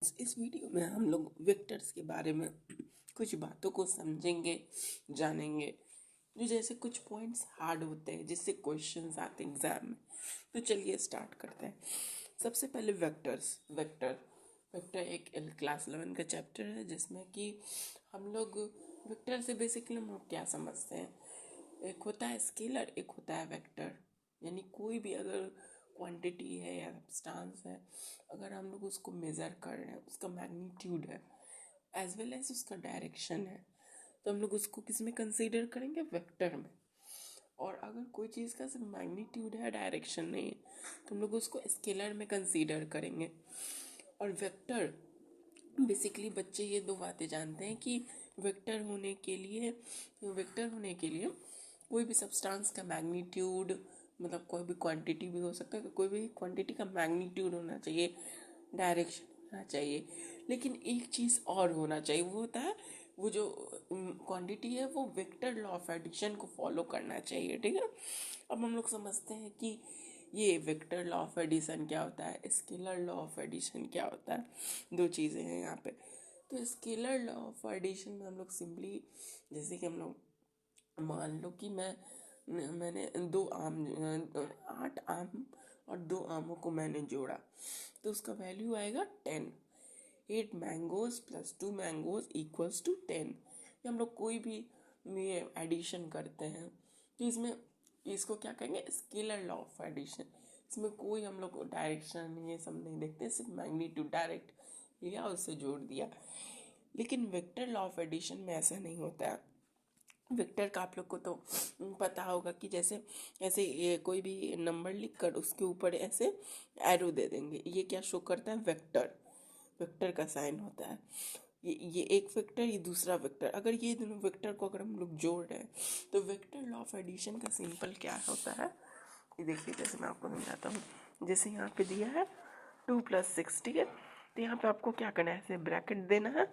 Students, इस video में हम लोग वेक्टर्स के बारे में कुछ बातों को समझेंगे, जानेंगे। जो जैसे कुछ पॉइंट्स हार्ड होते हैं जिससे क्वेश्चंस आते हैं एग्जाम में। तो चलिए स्टार्ट करते हैं। सबसे पहले वेक्टर्स। वेक्टर एक क्लास 11 का चैप्टर है जिसमें कि हम लोग वेक्टर से बेसिकली हम लोग क्या समझते हैं। एक होता है स्केलर, एक होता है वेक्टर। यानी कोई भी अगर क्वांटिटी है या सब्सटेंस है, अगर हम लोग उसको मेज़र कर रहे हैं, उसका मैग्नीट्यूड है एज वेल एज उसका डायरेक्शन है, तो हम लोग उसको किस में कंसीडर करेंगे? वेक्टर में। और अगर कोई चीज़ का सिर्फ मैग्नीट्यूड है, डायरेक्शन नहीं है, तो हम लोग उसको स्केलर में कंसीडर करेंगे। और वेक्टर बेसिकली बच्चे ये दो बातें जानते हैं कि वेक्टर होने के लिए कोई भी सब्सटेंस का मैग्नीट्यूड, मतलब कोई भी क्वांटिटी भी हो सकता है, कोई भी क्वांटिटी का मैग्नीट्यूड होना चाहिए, डायरेक्शन होना चाहिए। लेकिन एक चीज़ और होना चाहिए, वो होता है वो जो क्वांटिटी है वो वेक्टर लॉ ऑफ एडिशन को फॉलो करना चाहिए। ठीक है, अब हम लोग समझते हैं कि ये वेक्टर लॉ ऑफ एडिशन क्या होता है, स्केलर लॉ ऑफ एडिशन क्या होता है। दो चीज़ें हैं यहाँ पे। तो स्केलर लॉ ऑफ एडिशन में हम लोग सिंपली, जैसे कि हम लोग मान लो कि मैंने 8 आम और 2 आमों को मैंने जोड़ा, तो उसका वैल्यू आएगा 10। 8 mangoes plus 2 mangoes equals to 10। हम लोग कोई भी ये एडिशन करते हैं तो इसमें इसको क्या कहेंगे? Scalar law of addition. इसमें कोई हम लोग डायरेक्शन ये सब नहीं देखते, सिर्फ मैग्नीट्यूड डायरेक्ट लिया उससे जोड़ दिया। लेकिन वेक्टर लॉ ऑफ एडिशन में ऐसा नहीं होता है। वेक्टर का आप लोग को तो पता होगा कि जैसे ऐसे ये कोई भी नंबर लिख कर उसके ऊपर ऐसे एरो दे देंगे, ये क्या शो करता है? वेक्टर का साइन होता है। ये एक वेक्टर, ये दूसरा वेक्टर। अगर ये दोनों वेक्टर को अगर हम लोग जोड़ रहे हैं तो वेक्टर लॉ ऑफ एडिशन का सिंपल क्या होता है, ये देखिए। जैसे मैं आपको समझाता हूँ, जैसे यहाँ पे दिया है 2 + 6, ठीक है। तो यहाँ पे आपको क्या करना है? ऐसे ब्रैकेट देना है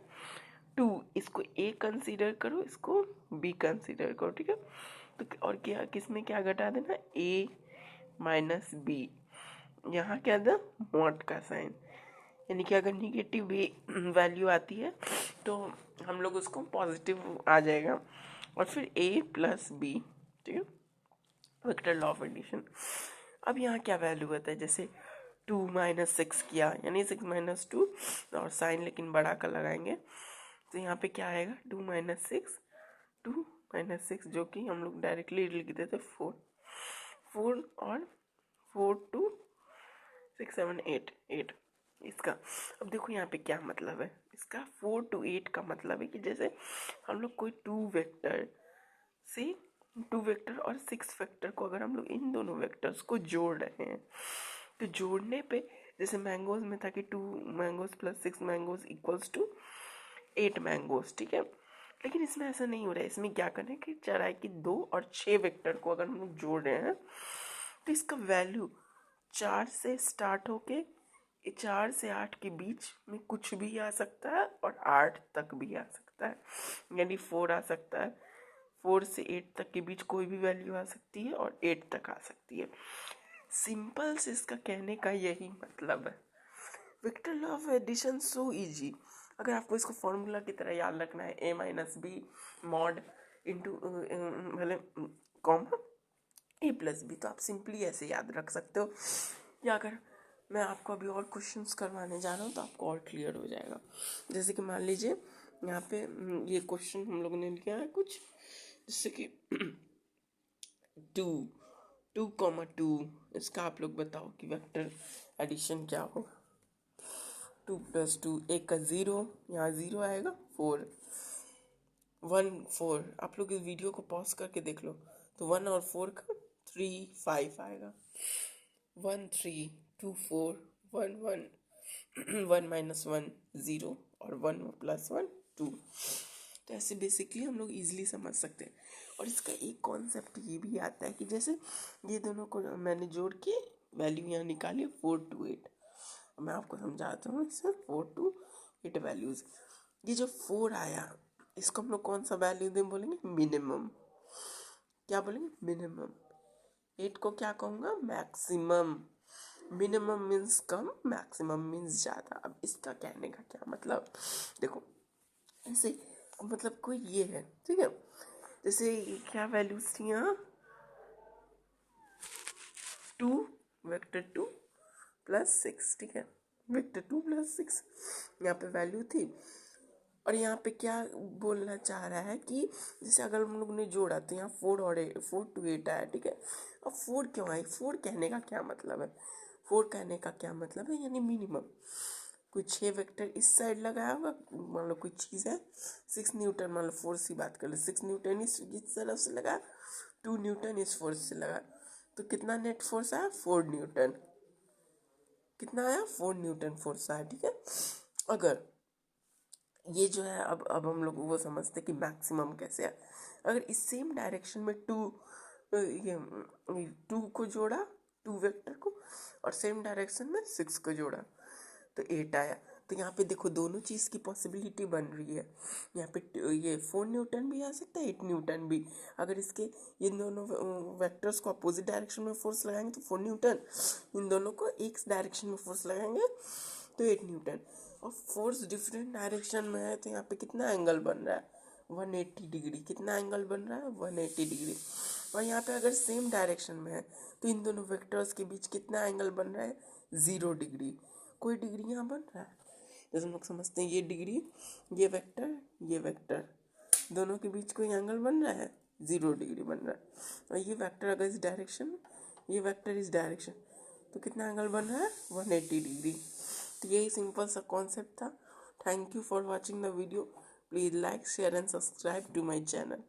2, इसको ए कंसीडर करो, इसको बी कंसीडर करो, ठीक है। तो और क्या, किसमें क्या घटा देना? ए माइनस बी। यहाँ क्या था? मॉड का साइन। यानी कि अगर निगेटिव वैल्यू आती है तो हम लोग उसको पॉजिटिव आ जाएगा। और फिर ए प्लस बी, ठीक है, वेक्टर लॉ ऑफ एडिशन। अब यहाँ क्या वैल्यू आता है? जैसे 2 - 6 किया, यानी 6 - 2, और साइन लेकिन बड़ा का लगाएंगे, तो यहाँ पे क्या आएगा? 2 - 6, 2 - 6, जो कि हम लोग डायरेक्टली लिख देते 4। और 4 2 6 7 8 8 इसका। अब देखो यहाँ पे क्या मतलब है इसका। 4 to 8 का मतलब है कि जैसे हम लोग कोई 2 वेक्टर से 2 वेक्टर और 6 वेक्टर को अगर हम लोग इन दोनों वेक्टर्स को जोड़ रहे हैं, तो जोड़ने पे जैसे मैंगोज में था कि 2 mangoes plus 6 mangoes equals to 8 mangoes, ठीक है। लेकिन इसमें ऐसा नहीं हो रहा है। इसमें क्या करें कि 4 की 2 और 6 वेक्टर को अगर हम लोग जोड़ रहे हैं तो इसका वैल्यू 4 से स्टार्ट होके 4 से 8 के बीच में कुछ भी आ सकता है और 8 तक भी आ सकता है। यानी 4 आ सकता है, 4 से 8 तक के बीच कोई भी वैल्यू आ सकती है और 8 तक आ सकती है। सिंपल से इसका कहने का यही मतलब है। Vector law of addition so easy. अगर आपको इसको फॉर्मूला की तरह याद रखना है, a - b मॉड इंटू मतलब कॉमा a + b, तो आप सिंपली ऐसे याद रख सकते हो। या अगर मैं आपको अभी और क्वेश्चंस करवाने जा रहा हूँ तो आपको और क्लियर हो जाएगा। जैसे कि मान लीजिए यहाँ पे ये क्वेश्चन हम लोगों ने लिया है कुछ, जैसे कि 2 इसका आप लोग बताओ कि वेक्टर एडिशन क्या होगा। 2 + 2, एक का 0, यहाँ 0 आएगा, 4 1 4। आप लोग इस वीडियो को पॉज करके देख लो, तो 1 और 4 का 3 5 आएगा। 1 3 2 4 1 1 1 - 1 0 और 1 + 1 2। तो ऐसे बेसिकली हम लोग इजीली समझ सकते हैं। और इसका एक कॉन्सेप्ट ये भी आता है कि जैसे ये दोनों को मैंने जोड़ के वैल्यू यहाँ निकाली 4 to 8। मैं आपको समझाता हूँ इससे। 4 to 8 वैल्यूज, ये जो 4 आया इसको हम लोग कौन सा वैल्यू दें? बोलेंगे मिनिमम। क्या बोलेंगे? मिनिमम। 8 को क्या कहूँगा? मैक्सिमम। मिनिमम मीन्स कम, मैक्सिमम मीन्स ज़्यादा। अब इसका कहने का क्या मतलब, देखो ऐसे मतलब कोई ये है, ठीक है, जैसे क्या वैल्यूज थी यहाँ, 2 वेक्टर 2 प्लस 6, ठीक है, वेक्टर 2 प्लस 6 यहाँ पे वैल्यू थी। और यहाँ पे क्या बोलना चाह रहा है कि जैसे अगर हम लोग ने जोड़ा तो यहाँ 4 to 8 आया, ठीक है। अब 4 क्यों आई, 4 कहने का क्या मतलब है, 4 कहने का क्या मतलब है, यानी मिनिमम। कोई 6 वेक्टर इस साइड लगाया होगा, मान लो कोई चीज़ है 6 न्यूटन, मान लो फोर्स की बात कर लो, 6 न्यूटन इस तरफ से लगा, 2 न्यूटन इस फोर्स से लगा, तो कितना नेट फोर्स आया, 4 न्यूटन। कितना आया, 4 न्यूटन फोर्स आया, ठीक है। अगर ये जो है, अब हम लोग वो समझते कि मैक्सिमम कैसे है। अगर इस सेम डायरेक्शन में ये 2 को जोड़ा, 2 वेक्टर को, और सेम डायरेक्शन में 6 को जोड़ा तो 8 आया। तो यहाँ पे देखो दोनों चीज़ की पॉसिबिलिटी बन रही है। यहाँ पे ये 4 न्यूटन भी आ सकता है, 8 न्यूटन भी। अगर इसके इन दोनों वेक्टर्स को अपोजिट डायरेक्शन में फोर्स लगाएंगे तो 4 न्यूटन, इन दोनों को एक डायरेक्शन में फोर्स लगाएंगे तो 8 न्यूटन। और फोर्स डिफरेंट डायरेक्शन में है तो यहाँ पे कितना एंगल बन रहा है, 180 डिग्री। कितना एंगल बन रहा है, 180 डिग्री। और यहाँ पे अगर सेम डायरेक्शन में है तो इन दोनों वेक्टर्स के बीच कितना एंगल बन रहा है, 0 डिग्री। कोई डिग्री यहाँ बन रहा है, जैसे हम लोग समझते हैं ये डिग्री, ये वेक्टर दोनों के बीच कोई एंगल बन रहा है, 0 डिग्री बन रहा है। और ये वेक्टर अगर इस डायरेक्शन, ये वेक्टर इस डायरेक्शन, तो कितना एंगल बन रहा है, 180 डिग्री। तो यही सिंपल सा कॉन्सेप्ट था। Thank you for watching the video. Please like, share and subscribe to my channel.